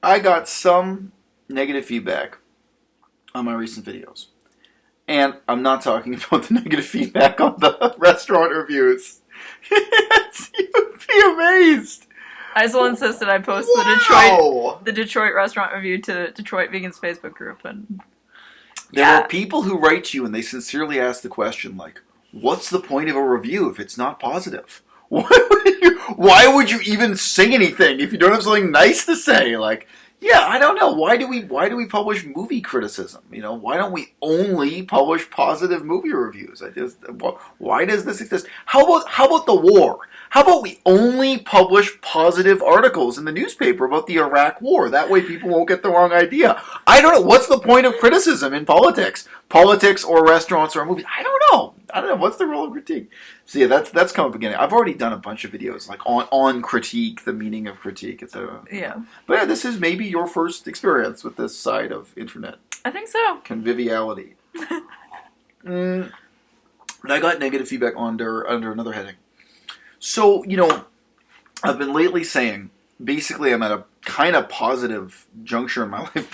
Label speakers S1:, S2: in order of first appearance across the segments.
S1: I got some negative feedback on my recent videos. And I'm not talking about the negative feedback on the restaurant reviews. You'd be amazed.
S2: I still insist that I post the Detroit restaurant review to Detroit Vegans Facebook group. And
S1: there are people who write to you and they sincerely ask the question, like, what's the point of a review if it's not positive? Why would you even say anything if you don't have something nice to say? Like, yeah, I don't know. Why do we publish movie criticism? You know, why don't we only publish positive movie reviews? Why does this exist? How about the war? How about we only publish positive articles in the newspaper about the Iraq War? That way people won't get the wrong idea. I don't know. What's the point of criticism in politics? Politics or restaurants or movies? I don't know. What's the role of critique? So yeah, that's come up again. I've already done a bunch of videos like on critique, the meaning of critique, etc.
S2: Yeah.
S1: But yeah, this is maybe your first experience with this side of internet.
S2: I think so.
S1: Conviviality. And I got negative feedback under another heading. So, you know, I've been lately saying, basically I'm at a kind of positive juncture in my life.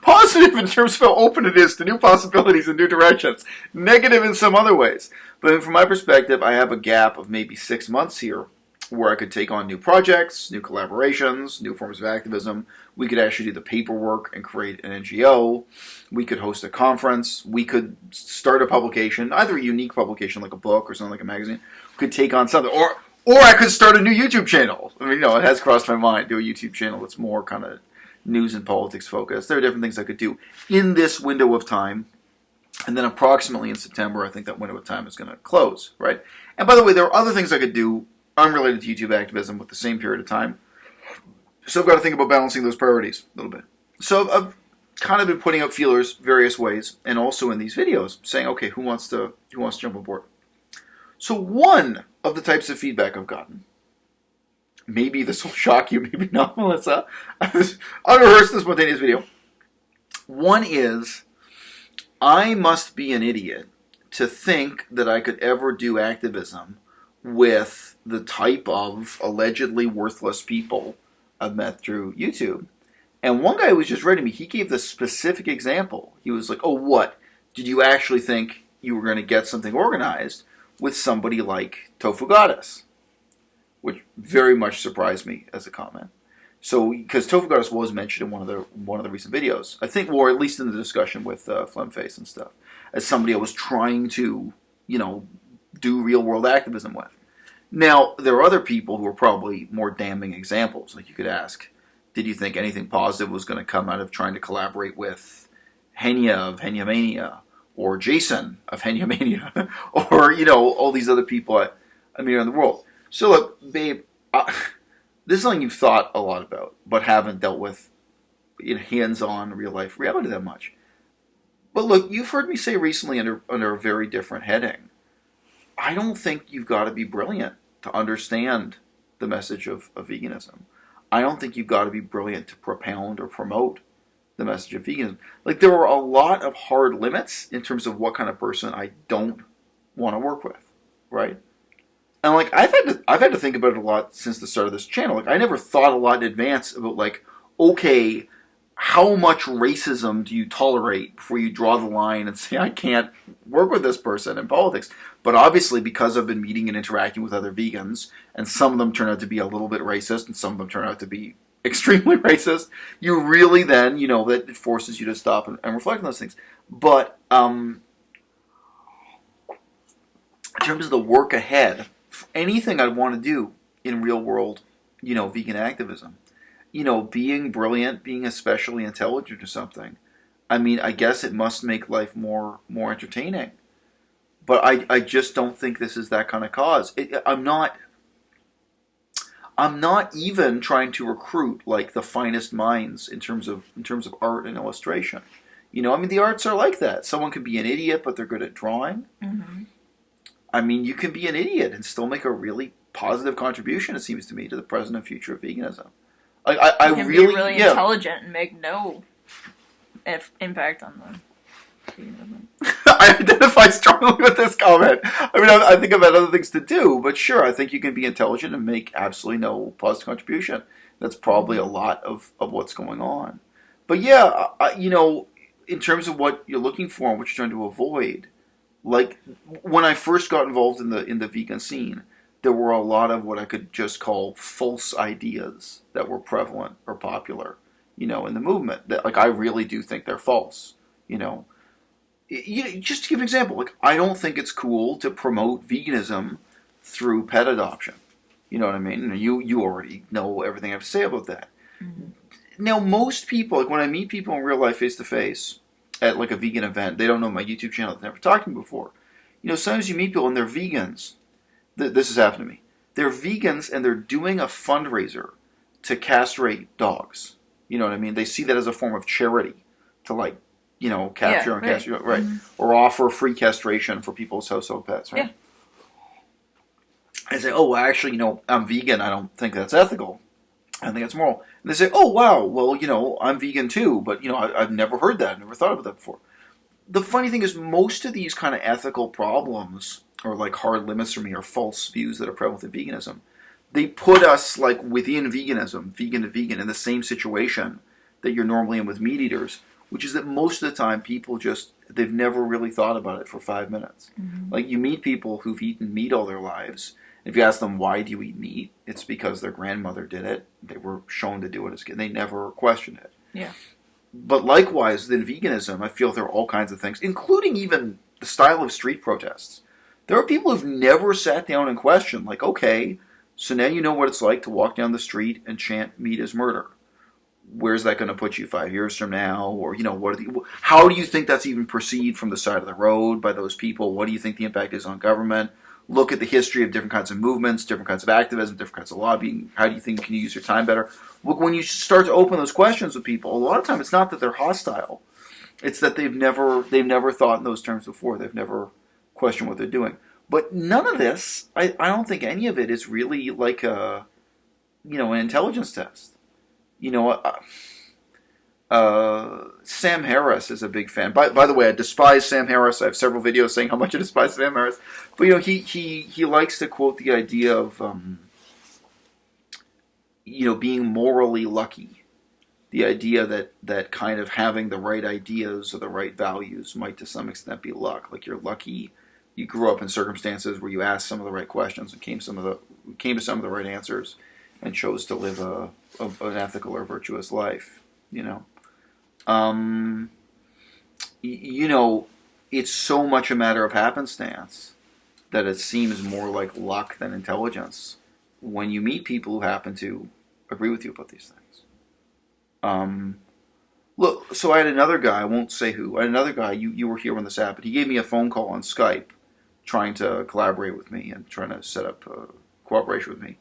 S1: Positive in terms of how open it is to new possibilities and new directions. Negative in some other ways. But from my perspective, I have a gap of maybe 6 months here where I could take on new projects, new collaborations, new forms of activism. We could actually do the paperwork and create an NGO. We could host a conference. We could start a publication, either a unique publication like a book or something like a magazine. We could take on something. Or I could start a new YouTube channel. I mean, you know, it has crossed my mind, do a YouTube channel that's more kind of news and politics focused. There are different things I could do in this window of time. And then approximately in September, I think that window of time is going to close, right? And by the way, there are other things I could do unrelated to YouTube activism with the same period of time. So I've got to think about balancing those priorities a little bit. So I've kind of been putting out feelers various ways, and also in these videos, saying, okay, who wants to jump aboard? So one of the types of feedback I've gotten, maybe this will shock you, maybe not, Melissa. Unrehearsed and spontaneous video. One is, I must be an idiot to think that I could ever do activism with the type of allegedly worthless people I've met through YouTube. And one guy who was just writing me, he gave this specific example. He was like, oh, what? Did you actually think you were going to get something organized with somebody like Tofu Goddess? Which very much surprised me as a comment. So, because Tofu Goddess was mentioned in one of the recent videos, I think, or at least in the discussion with Flemface and stuff, as somebody I was trying to, you know, do real world activism with. Now, there are other people who are probably more damning examples. Like you could ask, did you think anything positive was going to come out of trying to collaborate with Henya of Henya Mania, or Jason of Henya Mania, or, you know, all these other people I meet around the world? So look, babe, this is something you've thought a lot about, but haven't dealt with in hands-on real-life reality that much. But look, you've heard me say recently under a very different heading, I don't think you've got to be brilliant to understand the message of veganism. I don't think you've got to be brilliant to propound or promote the message of veganism. Like, there are a lot of hard limits in terms of what kind of person I don't want to work with, right? And like, I've had to think about it a lot since the start of this channel. Like, I never thought a lot in advance about, like, okay, how much racism do you tolerate before you draw the line and say, I can't work with this person in politics? But obviously, because I've been meeting and interacting with other vegans, and some of them turn out to be a little bit racist, and some of them turn out to be extremely racist, you really then, you know, that it forces you to stop and reflect on those things. But in terms of the work ahead, anything I'd want to do in real world, you know, vegan activism, you know, being brilliant, being especially intelligent or something, I mean, I guess it must make life more entertaining. But I just don't think this is that kind of cause. I'm not even trying to recruit like the finest minds in terms of art and illustration. You know, I mean, the arts are like that. Someone could be an idiot, but they're good at drawing. Mm-hmm. I mean, you can be an idiot and still make a really positive contribution, it seems to me, to the present and future of veganism. I
S2: can be really intelligent and make no impact on them.
S1: I identify strongly with this comment. I mean, I think I've had other things to do, but sure, I think you can be intelligent and make absolutely no positive contribution. That's probably a lot of what's going on. But yeah, in terms of what you're looking for and what you're trying to avoid, like when I first got involved in the vegan scene, there were a lot of what I could just call false ideas that were prevalent or popular, in the movement. That, like, I really do think they're false. Just to give an example, like, I don't think it's cool to promote veganism through pet adoption. You know what I mean? You already know everything I have to say about that. Mm-hmm. Now, most people, like when I meet people in real life face to face at like a vegan event, they don't know my YouTube channel, they've never talked to me before. Sometimes you meet people and they're vegans. This has happened to me. They're vegans and they're doing a fundraiser to castrate dogs. You know what I mean? They see that as a form of charity to capture and castrate, right? Mm-hmm. Or offer free castration for people's household pets, right? Yeah. I say, oh, well, actually, I'm vegan. I don't think that's ethical. I think it's moral. And they say, oh, wow, well, I'm vegan too, but, I've never heard that. I've never thought about that before. The funny thing is most of these kind of ethical problems or like hard limits for me are false views that are prevalent in veganism. They put us like within veganism, vegan to vegan, in the same situation that you're normally in with meat eaters, which is that most of the time people they've never really thought about it for 5 minutes. Mm-hmm. Like you meet people who've eaten meat all their lives. If you ask them, why do you eat meat? It's because their grandmother did it. They were shown to do it as kids. They never questioned it. Yeah. But likewise, in veganism, I feel there are all kinds of things, including even the style of street protests. There are people who've never sat down and questioned, like, okay, so now you know what it's like to walk down the street and chant meat is murder. Where's that going to put you 5 years from now? Or, how do you think that's even perceived from the side of the road by those people? What do you think the impact is on government? Look at the history of different kinds of movements, different kinds of activism, different kinds of lobbying. How do you think you can use your time better? Look, when you start to open those questions with people, a lot of time it's not that they're hostile. It's that they've never thought in those terms before. They've never questioned what they're doing. But none of this, I don't think any of it is really like an intelligence test. Sam Harris is a big fan. By the way, I despise Sam Harris. I have several videos saying how much I despise Sam Harris. But he likes to quote the idea of being morally lucky. The idea that kind of having the right ideas or the right values might to some extent be luck. Like you're lucky you grew up in circumstances where you asked some of the right questions and came to some of the right answers and chose to live an ethical or virtuous life. It's so much a matter of happenstance that it seems more like luck than intelligence when you meet people who happen to agree with you about these things. Look, so I had another guy, I won't say who, you were here when this happened. He gave me a phone call on Skype trying to collaborate with me and trying to set up cooperation with me.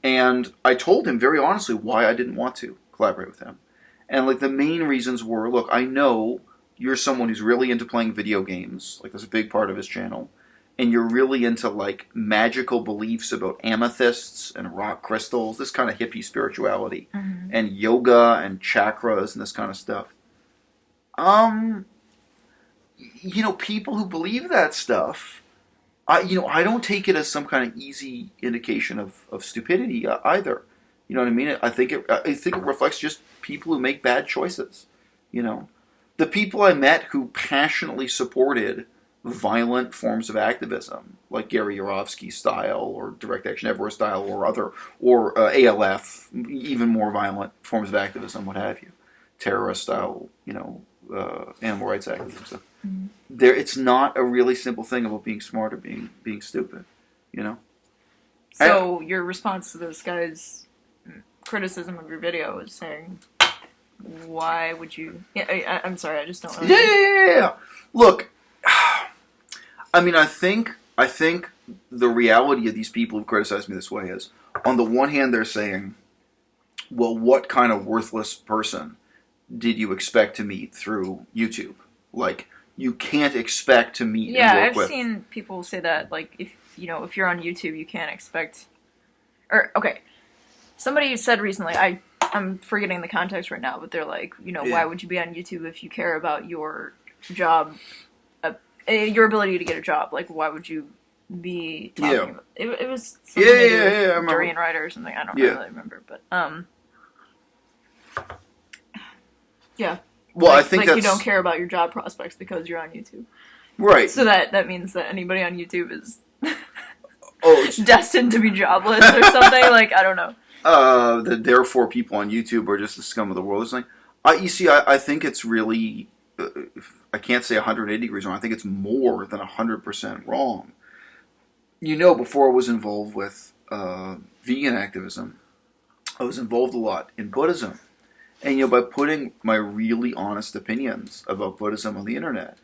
S1: And I told him very honestly why I didn't want to collaborate with him. And the main reasons were, look, I know you're someone who's really into playing video games, that's a big part of his channel, and you're really into magical beliefs about amethysts and rock crystals, this kind of hippie spirituality, mm-hmm. and yoga and chakras and this kind of stuff. People who believe that stuff, I don't take it as some kind of easy indication of stupidity either. You know what I mean? I think it reflects just people who make bad choices. The people I met who passionately supported violent forms of activism, like Gary Yourofsky style or Direct Action Everywhere style or ALF, even more violent forms of activism, what have you, terrorist style, animal rights activism stuff. Mm-hmm. It's not a really simple thing about being smart or being stupid,
S2: So your response to this guy's criticism of your video is saying, why would you? Yeah, I'm sorry, I just don't know.
S1: Yeah. Look, I mean, I think the reality of these people who criticize me this way is, on the one hand, they're saying, well, what kind of worthless person did you expect to meet through YouTube? You can't expect to meet and work with.
S2: I've seen people say that, if you're on YouTube, you can't expect... Or, okay, somebody said recently, I'm forgetting the context right now, but they're like, why would you be on YouTube if you care about your job, your ability to get a job? Why would you be talking about... It was something to do with Durian Rider or something, I don't really remember, but... Yeah.
S1: Well,
S2: like,
S1: I think
S2: like
S1: that's...
S2: you don't care about your job prospects because you're on YouTube.
S1: Right.
S2: So that means that anybody on YouTube is
S1: it's
S2: destined to be jobless or something. Like, I don't know.
S1: That therefore people on YouTube are just the scum of the world. It's like, you see, I think it's really, I can't say 180 degrees wrong. I think it's more than 100% wrong. Before I was involved with vegan activism, I was involved a lot in Buddhism. And, by putting my really honest opinions about Buddhism on the internet,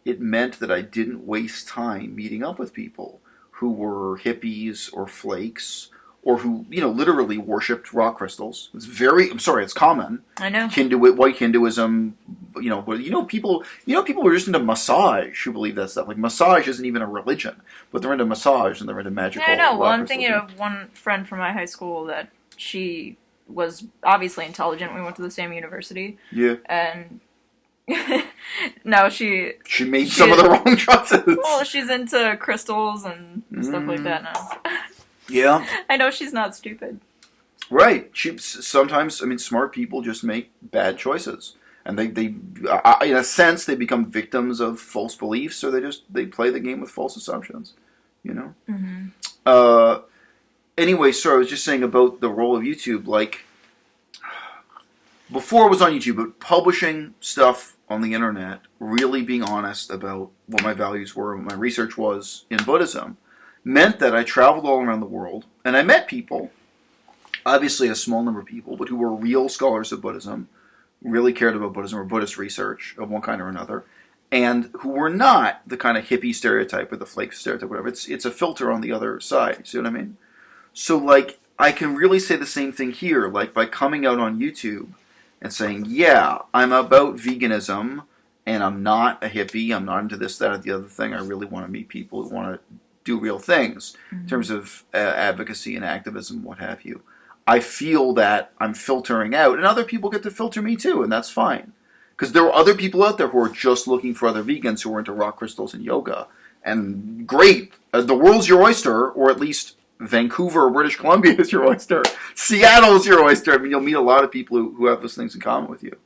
S1: it meant that I didn't waste time meeting up with people who were hippies or flakes or who, literally worshipped rock crystals. It's common.
S2: I know.
S1: White Hinduism, people who are just into massage who believe that stuff. Like, massage isn't even a religion, but they're into massage and they're into magical.
S2: Yeah, I know. Well, I'm
S1: crystals.
S2: thinking of one friend from my high school that she was obviously intelligent. We went to the same university.
S1: Yeah.
S2: And now she
S1: made some of the wrong choices.
S2: Well, she's into crystals and stuff like that now.
S1: Yeah.
S2: I know she's not stupid.
S1: Right. Sometimes, smart people just make bad choices. And they in a sense, they become victims of false beliefs, or they play the game with false assumptions.
S2: Mm-hmm.
S1: Anyway, so I was just saying about the role of YouTube, like, before I was on YouTube, but publishing stuff on the internet, really being honest about what my values were, what my research was in Buddhism, meant that I traveled all around the world, and I met people, obviously a small number of people, but who were real scholars of Buddhism, really cared about Buddhism or Buddhist research of one kind or another, and who were not the kind of hippie stereotype or the flake stereotype, whatever. It's a filter on the other side, you see what I mean? So, like, I can really say the same thing here, like, by coming out on YouTube and saying, yeah, I'm about veganism, and I'm not a hippie, I'm not into this, that, or the other thing. I really want to meet people who want to do real things in terms of advocacy and activism, what have you. I feel that I'm filtering out, and other people get to filter me too, and that's fine. Because there are other people out there who are just looking for other vegans who are into rock crystals and yoga. And great, the world's your oyster, or at least Vancouver or British Columbia is your oyster. Seattle is your oyster. You'll meet a lot of people who have those things in common with you,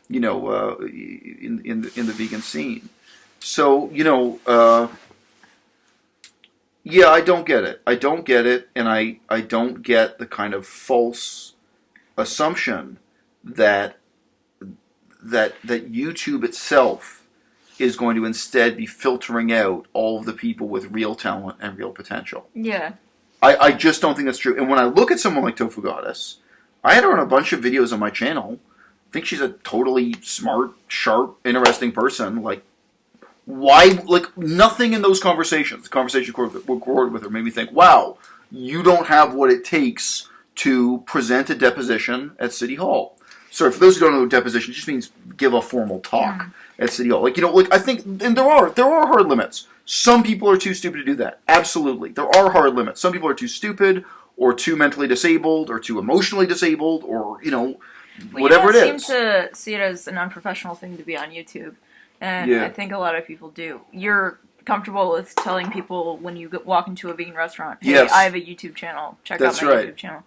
S1: in the vegan scene. So, yeah, I don't get it. I don't get it, and I don't get the kind of false assumption that YouTube itself is going to instead be filtering out all of the people with real talent and real potential.
S2: Yeah.
S1: I just don't think that's true. And when I look at someone like Tofu Goddess, I had her on a bunch of videos on my channel. I think she's a totally smart, sharp, interesting person. Like, why? Like, nothing in those conversations, the conversation recorded with her, made me think, wow, you don't have what it takes to present a deposition at City Hall. So for those who don't know what deposition, it just means give a formal talk at City Hall. Like, I think, and there are hard limits. Some people are too stupid to do that. Absolutely. There are hard limits. Some people are too stupid, or too mentally disabled, or too emotionally disabled, or, whatever it is.
S2: You don't seem to see it as an unprofessional thing to be on YouTube. And I think a lot of people do. You're comfortable with telling people when you walk into a vegan restaurant, hey,
S1: yes.
S2: I have a YouTube channel. Check out my
S1: right.
S2: YouTube channel.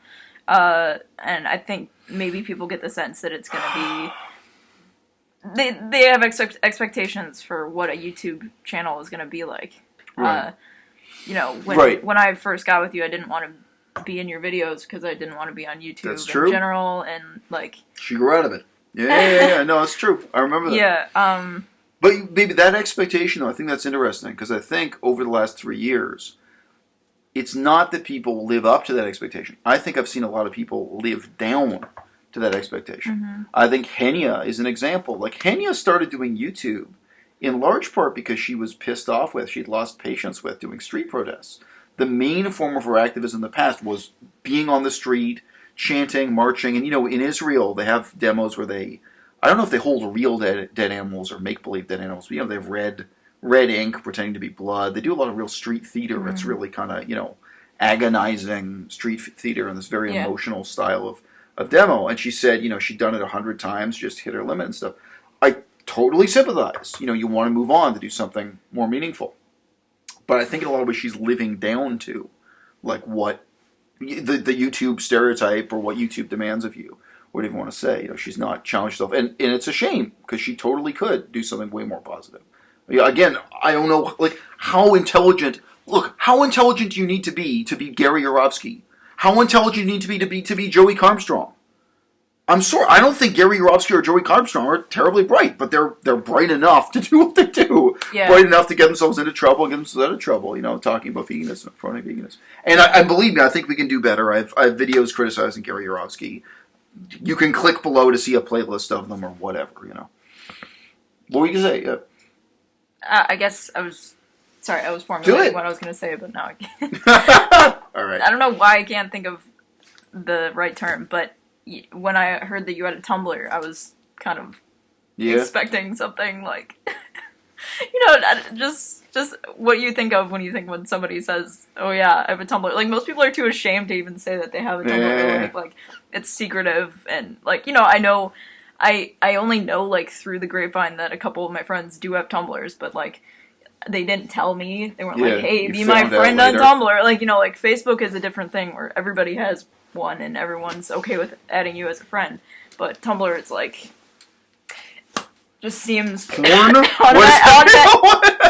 S2: And I think maybe people get the sense that it's going to be... They have expectations for what a YouTube channel is going to be like.
S1: Right.
S2: When I first got with you, I didn't want to be in your videos because I didn't want to be on YouTube in general, and like...
S1: She grew out of it. Yeah. No, it's true. I remember that.
S2: Yeah,
S1: But, baby, that expectation, though, I think that's interesting, because I think over the last 3 years, it's not that people live up to that expectation. I think I've seen a lot of people live down to that expectation.
S2: Mm-hmm.
S1: I think Henya is an example. Like, Henya started doing YouTube in large part because she was pissed off with, she'd lost patience with doing street protests. The main form of her activism in the past was being on the street, chanting, marching, and, in Israel, they have demos where I don't know if they hold real dead animals or make-believe dead animals, but, they have red ink pretending to be blood. They do a lot of real street theater. Mm-hmm. It's really kind of, agonizing street theater in this very emotional style of demo. And she said, she'd done it 100 times, just hit her limit and stuff. I totally sympathize. You want to move on to do something more meaningful. But I think in a lot of ways she's living down to, like, what the YouTube stereotype or what YouTube demands of you. whatever you want to say. She's not challenged herself, and it's a shame because she totally could do something way more positive. Yeah, again, I don't know, like how intelligent. Look, how intelligent do you need to be Gary Yourofsky? How intelligent do you need to be Joey Armstrong? I'm sorry, I don't think Gary Yourofsky or Joey Armstrong are terribly bright, but they're bright enough to do what they do.
S2: Yeah.
S1: Bright enough to get themselves into trouble, get themselves out of trouble, talking about veganism, promoting veganism. And I believe me, I think we can do better. I have videos criticizing Gary Yourofsky. You can click below to see a playlist of them or whatever, What were you going to say? Yeah.
S2: I guess I was formulating what I was going to say, but now I can't.
S1: All right.
S2: I don't know why I can't think of the right term, but when I heard that you had a Tumblr, I was kind of expecting something like, just what you think of when somebody says, "Oh yeah, I have a Tumblr." Like most people are too ashamed to even say that they have a Tumblr. Like it's secretive, and I know, I only know through the grapevine that a couple of my friends do have Tumblrs, but they didn't tell me. They weren't like, "Hey, be my friend on Tumblr." Facebook is a different thing where everybody has one and everyone's okay with adding you as a friend. But Tumblr, it's just seems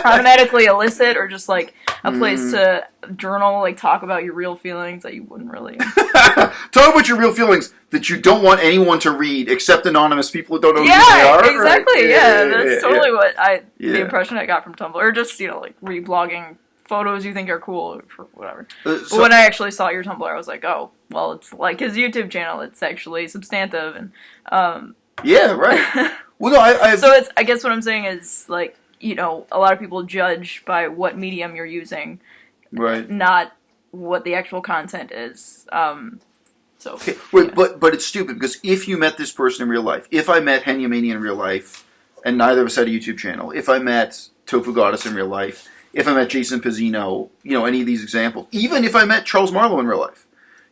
S2: automatically illicit, or just a place to journal, talk about your real feelings that you wouldn't really
S1: talk about your real feelings that you don't want anyone to read except anonymous people who don't know who they are.
S2: Exactly. That's totally what the impression I got from Tumblr, or just reblogging photos you think are cool or whatever. But when I actually saw your Tumblr, I was like, oh, well, it's like his YouTube channel. It's actually substantive, and
S1: yeah, right. Well, no,
S2: so it's. I guess what I'm saying is a lot of people judge by what medium you're using,
S1: right?
S2: Not what the actual content is.
S1: Okay. But it's stupid because if you met this person in real life, if I met Henyamania in real life, and neither of us had a YouTube channel, if I met Tofu Goddess in real life, if I met Jason Pizzino, any of these examples, even if I met Charles Marlowe in real life,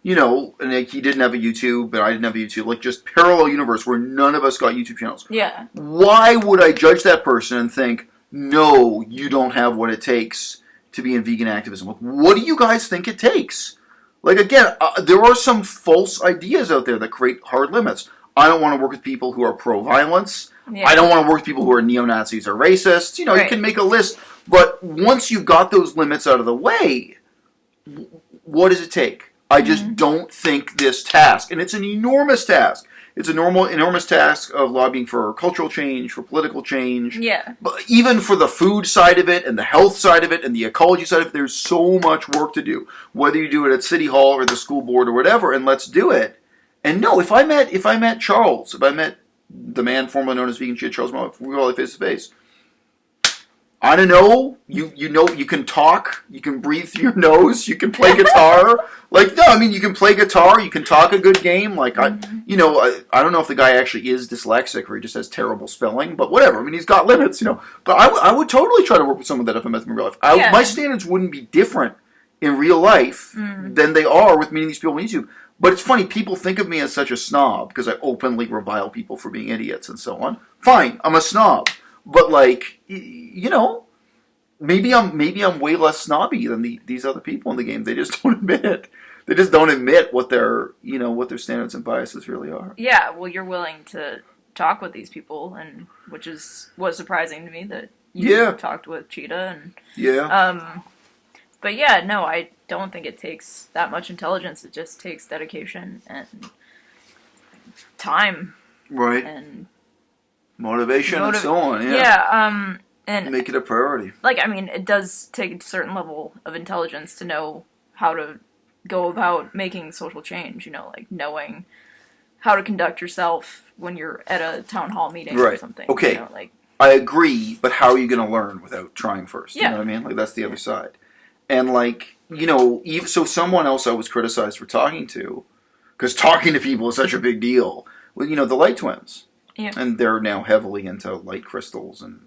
S1: and he didn't have a YouTube, and I didn't have a YouTube, just parallel universe where none of us got YouTube channels.
S2: Yeah.
S1: Why would I judge that person and think, no, you don't have what it takes to be in vegan activism? What do you guys think it takes? Again, there are some false ideas out there that create hard limits. I don't want to work with people who are pro-violence. Yeah. I don't want to work with people who are neo-Nazis or racists. Right. You can make a list. But once you've got those limits out of the way, what does it take? I just don't think this task, and it's an enormous task. It's an enormous task of lobbying for cultural change, for political change.
S2: Yeah.
S1: But even for the food side of it, and the health side of it, and the ecology side of it, there's so much work to do. Whether you do it at City Hall or the school board or whatever, and let's do it. And no, if I met Charles, if I met the man formerly known as Vegan Shit, Charles Marlowe, we were face to face. I don't know. You can talk. You can breathe through your nose. You can play guitar. You can play guitar. You can talk a good game. I don't know if the guy actually is dyslexic or he just has terrible spelling, but whatever. He's got limits, But I would totally try to work with someone that if I met them in real life. My standards wouldn't be different in real life than they are with meeting these people on YouTube. But it's funny, people think of me as such a snob because I openly revile people for being idiots and so on. Fine, I'm a snob. But maybe I'm way less snobby than these other people in the game. They just don't admit it. They just don't admit what their standards and biases really are.
S2: Yeah, well, you're willing to talk with these people, and which was surprising to me that you talked with Cheetah and But yeah, no, I don't think it takes that much intelligence. It just takes dedication and time,
S1: right?
S2: And
S1: motivation and so on.
S2: And
S1: make it a priority.
S2: It does take a certain level of intelligence to know how to go about making social change. Knowing how to conduct yourself when you're at a town hall meeting or something.
S1: Okay. I agree, but how are you going to learn without trying first? You know what I mean? That's the other side. And even so, someone else I was criticized for talking to, because talking to people is such a big deal. Well, the Light Twins. Yeah. And they're now heavily into light crystals and,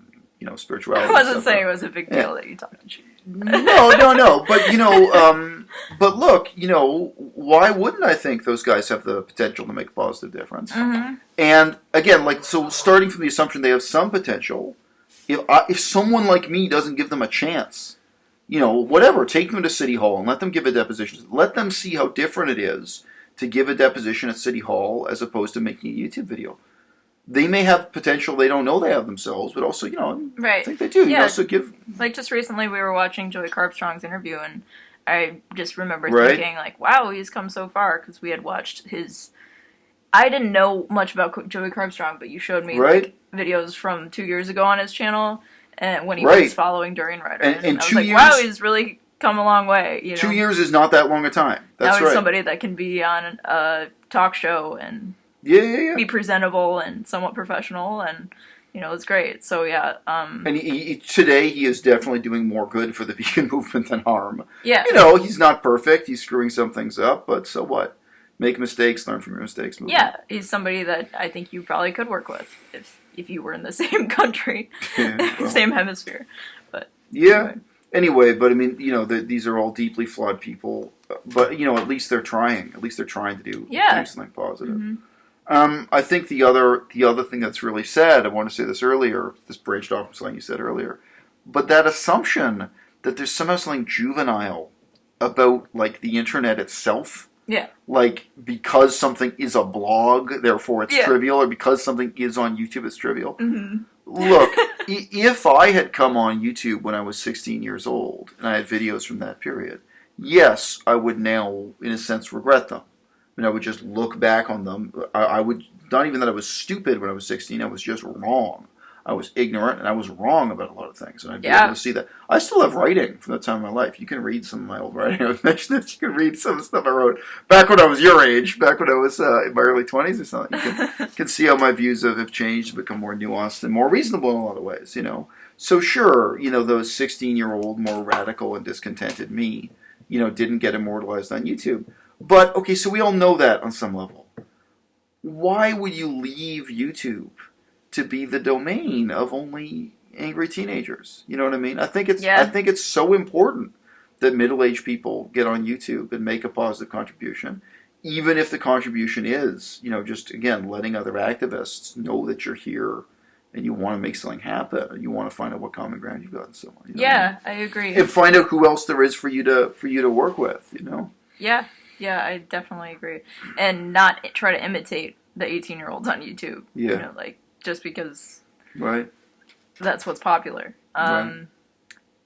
S1: spirituality.
S2: I wasn't saying it was a big deal that you talked to.
S1: No. But, but look, why wouldn't I think those guys have the potential to make a positive difference? Mm-hmm. And again, so starting from the assumption they have some potential, if someone like me doesn't give them a chance, whatever, take them to City Hall and let them give a deposition. Let them see how different it is to give a deposition at City Hall as opposed to making a YouTube video. They may have potential they don't know they have themselves, but also, I think they do.
S2: Yeah.
S1: So give...
S2: Like, just recently we were watching Joey Carbstrong's interview, and I just remember thinking, like, wow, he's come so far, because we had watched his... I didn't know much about Joey Carbstrong, but you showed me like, videos from 2 years ago on his channel, and when he was following Durian Rider. And I was like, wow, he's really come a long way.
S1: 2 years is not that long a time. That's
S2: now he's somebody that can be on a talk show and... be presentable and somewhat professional, and it's great. So and
S1: today he is definitely doing more good for the vegan movement than harm.
S2: Yeah,
S1: he's not perfect. He's screwing some things up, but so what? Make mistakes, learn from your mistakes. Move on.
S2: He's somebody that I think you probably could work with if you were in the same country, same hemisphere. But
S1: anyway, but I mean, these are all deeply flawed people. But at least they're trying. At least they're trying to do something positive. Mm-hmm. I think the other thing that's really sad, I want to say this earlier, this branched off from something you said earlier, but that assumption that there's somehow something juvenile about, like, the internet itself.
S2: Yeah.
S1: Like, because something is a blog, therefore it's trivial, or because something is on YouTube, it's trivial.
S2: Mm-hmm.
S1: Look, if I had come on YouTube when I was 16 years old, and I had videos from that period, yes, I would now, in a sense, regret them. I would just look back on them. I would, not even that I was stupid when I was 16, I was just wrong. I was ignorant, and I was wrong about a lot of things, and I'd be able to see that. I still have writing from that time in my life. You can read some of my old writing. I mentioned that you can read some of the stuff I wrote back when I was your age, back when I was in my early 20s or something. You can see how my views have changed, become more nuanced, and more reasonable in a lot of ways, So sure, those 16-year-old, more radical and discontented me, didn't get immortalized on YouTube. But, okay, so we all know that on some level. Why would you leave YouTube to be the domain of only angry teenagers? You know what I mean? I think it's so important that middle-aged people get on YouTube and make a positive contribution, even if the contribution is, just, again, letting other activists know that you're here and you want to make something happen, and you want to find out what common ground you've got and so on.
S2: I agree.
S1: And find out who else there is for you to work with,
S2: Yeah. Yeah, I definitely agree. And not try to imitate the 18-year-olds on YouTube.
S1: Yeah.
S2: Just because
S1: right.
S2: that's what's popular.
S1: Right.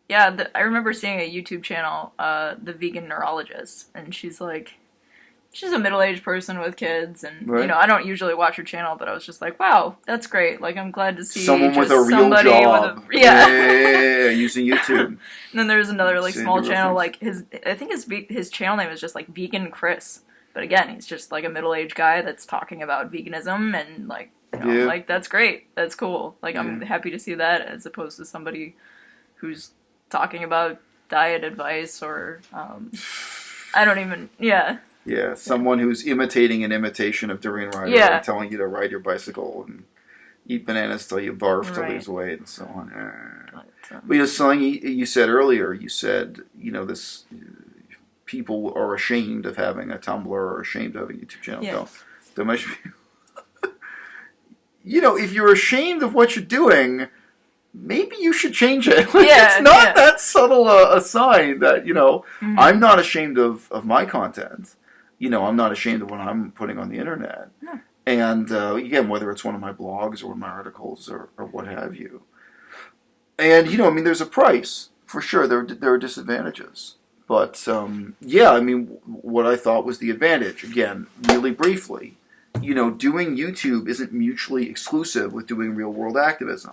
S2: Yeah, I remember seeing a YouTube channel, The Vegan Neurologist, and she's a middle-aged person with kids, and, I don't usually watch her channel, but I was just like, wow, that's great. Like, I'm glad to see
S1: someone with a real job. Using YouTube.
S2: And then there's another, small channel, I think his channel name is just, Vegan Chris. But again, he's just, a middle-aged guy that's talking about veganism, and, that's great. That's cool. I'm happy to see that, as opposed to somebody who's talking about diet advice, or, I don't even,
S1: Yeah, someone who's imitating an imitation of Durian Rider and telling you to ride your bicycle and eat bananas till you barf to lose weight and so on. But something you said earlier, this people are ashamed of having a Tumblr or ashamed of having a YouTube channel.
S2: Yeah.
S1: Don't much. If you're ashamed of what you're doing, maybe you should change it. It's not that subtle a sign that, I'm not ashamed of my content. I'm not ashamed of what I'm putting on the internet.
S2: No.
S1: And, again, whether it's one of my blogs or one of my articles or what have you. And, there's a price. For sure, there are disadvantages. But, what I thought was the advantage, again, really briefly, doing YouTube isn't mutually exclusive with doing real-world activism.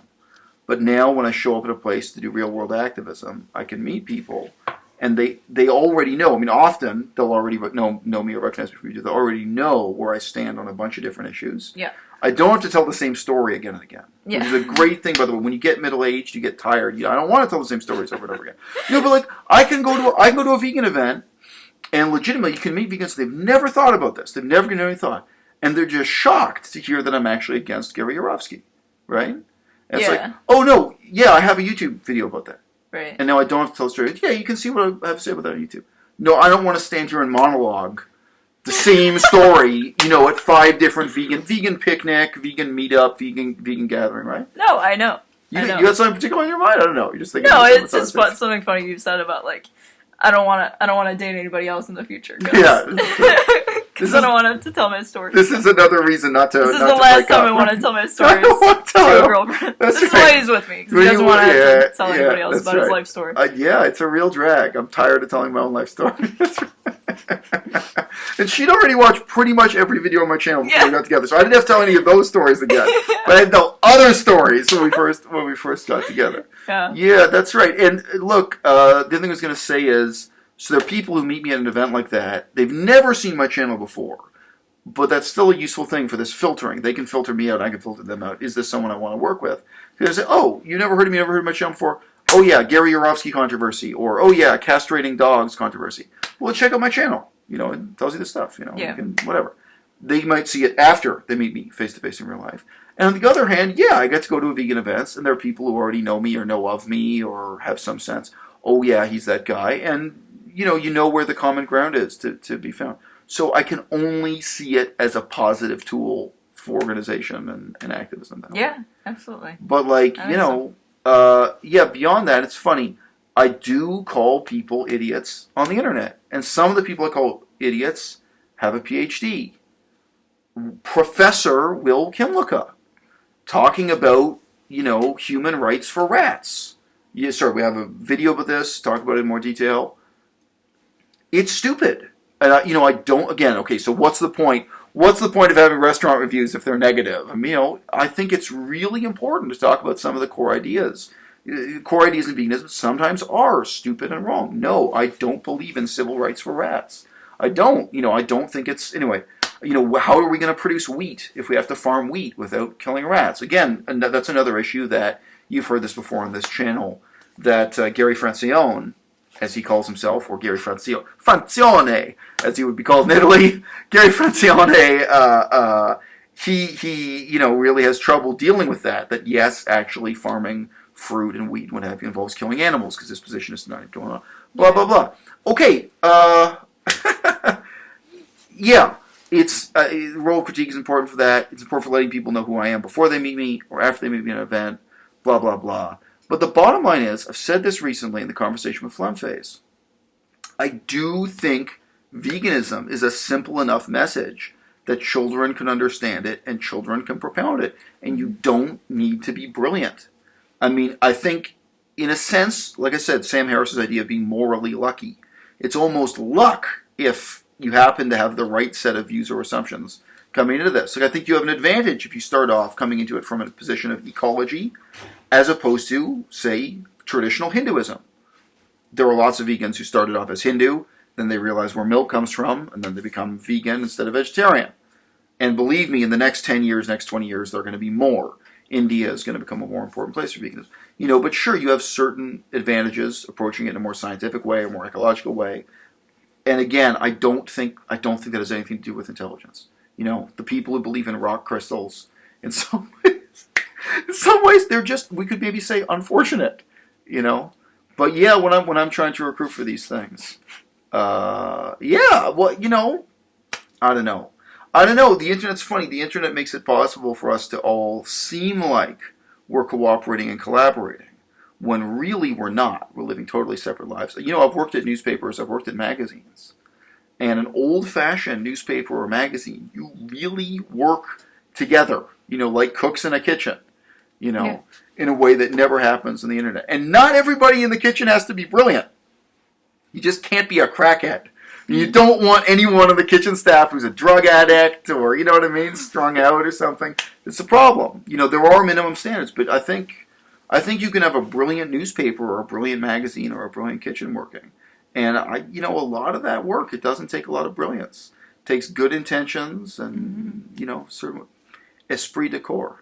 S1: But now when I show up at a place to do real-world activism, I can meet people, and they already know. Often they'll already know me or recognize me from YouTube. They already know where I stand on a bunch of different issues.
S2: Yeah.
S1: I don't have to tell the same story again and again.
S2: Yeah.
S1: Which is a great thing, by the way. When you get middle-aged, you get tired. I don't want to tell the same stories over and over again. But I can go to a vegan event, and legitimately you can meet vegans. They've never thought about this. They've never given any thought. And they're just shocked to hear that I'm actually against Gary Yourofsky. Right? And it's oh no, I have a YouTube video about that.
S2: Right.
S1: And now I don't have to tell the story. Yeah, you can see what I have to say about that on YouTube. No, I don't want to stand here and monologue the same story, at 5 different vegan picnic, vegan meetup, vegan gathering, right?
S2: No, I know.
S1: You got something particular on your mind? I don't know. You're just thinking.
S2: No, it's just something funny you said about I don't want to date anybody else in the future.
S1: Yeah.
S2: Because I don't want to tell my story.
S1: This is another reason not to.
S2: This is the last time I want to tell my stories
S1: I don't want to tell
S2: to a girlfriend. This is why he's with me. Because he doesn't want to have to tell anybody else about his life story.
S1: Yeah, it's a real drag. I'm tired of telling my own life story. And she'd already watched pretty much every video on my channel before we got together, so I didn't have to tell any of those stories again. But I had to tell other stories when we first got together. Yeah, that's right. And look, the other thing I was going to say is, so there are people who meet me at an event like that. They've never seen my channel before, but that's still a useful thing for this filtering. They can filter me out, I can filter them out. Is this someone I want to work with? Because they say, oh, you never heard of me, never heard of my channel before? Oh yeah, Gary Yourofsky controversy, or oh yeah, castrating dogs controversy. Well, check out my channel. You know, it tells you the stuff. You know, you can, whatever. They might see it after they meet me face to face in real life. And on the other hand, yeah, I get to go to vegan events, and there are people who already know me or know of me or have some sense. Oh yeah, he's that guy, and you know where the common ground is to be found. So I can only see it as a positive tool for organization and activism.
S2: Yeah, absolutely.
S1: But like, beyond that, it's funny. I do call people idiots on the internet. And some of the people I call idiots have a PhD. Professor Will Kimlicka, talking about, human rights for rats. Yes, sir, we have a video about this, talk about it in more detail. It's stupid. And, I don't, again, okay, so what's the point? What's the point of having restaurant reviews if they're negative? I mean, I think it's really important to talk about some of the core ideas. Core ideas in veganism sometimes are stupid and wrong. No, I don't believe in civil rights for rats. I don't. I don't think it's... Anyway, how are we going to produce wheat if we have to farm wheat without killing rats? Again, and that's another issue that you've heard this before on this channel, that Gary Francione, as he calls himself, or Gary Francione, as he would be called in Italy, Gary Francione, he really has trouble dealing with that yes, actually farming fruit and wheat and what have you involves killing animals, because his position is not going on. Blah, blah, blah. Okay, yeah, it's role critique is important for that. It's important for letting people know who I am before they meet me or after they meet me at an event, blah, blah, blah. But the bottom line is, I've said this recently in the conversation with Flemface, I do think veganism is a simple enough message that children can understand it and children can propound it, and you don't need to be brilliant. I mean, I think, in a sense, like I said, Sam Harris's idea of being morally lucky, it's almost luck if you happen to have the right set of views or assumptions coming into this. Like, I think you have an advantage if you start off coming into it from a position of ecology, as opposed to, say, traditional Hinduism. There are lots of vegans who started off as Hindu, then they realize where milk comes from, and then they become vegan instead of vegetarian. And believe me, in the next 10 years, next 20 years, there are going to be more. India is going to become a more important place for veganism. But sure, you have certain advantages approaching it in a more scientific way, or more ecological way. And again, I don't think that has anything to do with intelligence. The people who believe in rock crystals, in some ways, they're just, we could maybe say, unfortunate. But yeah, when I'm trying to recruit for these things, I don't know. The internet's funny. The internet makes it possible for us to all seem like we're cooperating and collaborating, when really we're not. We're living totally separate lives. I've worked at newspapers, I've worked at magazines. And an old-fashioned newspaper or magazine, you really work together, like cooks in a kitchen, in a way that never happens on the internet. And not everybody in the kitchen has to be brilliant. You just can't be a crackhead. You don't want anyone on the kitchen staff who's a drug addict or, strung out or something. It's a problem. There are minimum standards, but I think you can have a brilliant newspaper or a brilliant magazine or a brilliant kitchen working. And, a lot of that work, it doesn't take a lot of brilliance. It takes good intentions and, sort of esprit de corps.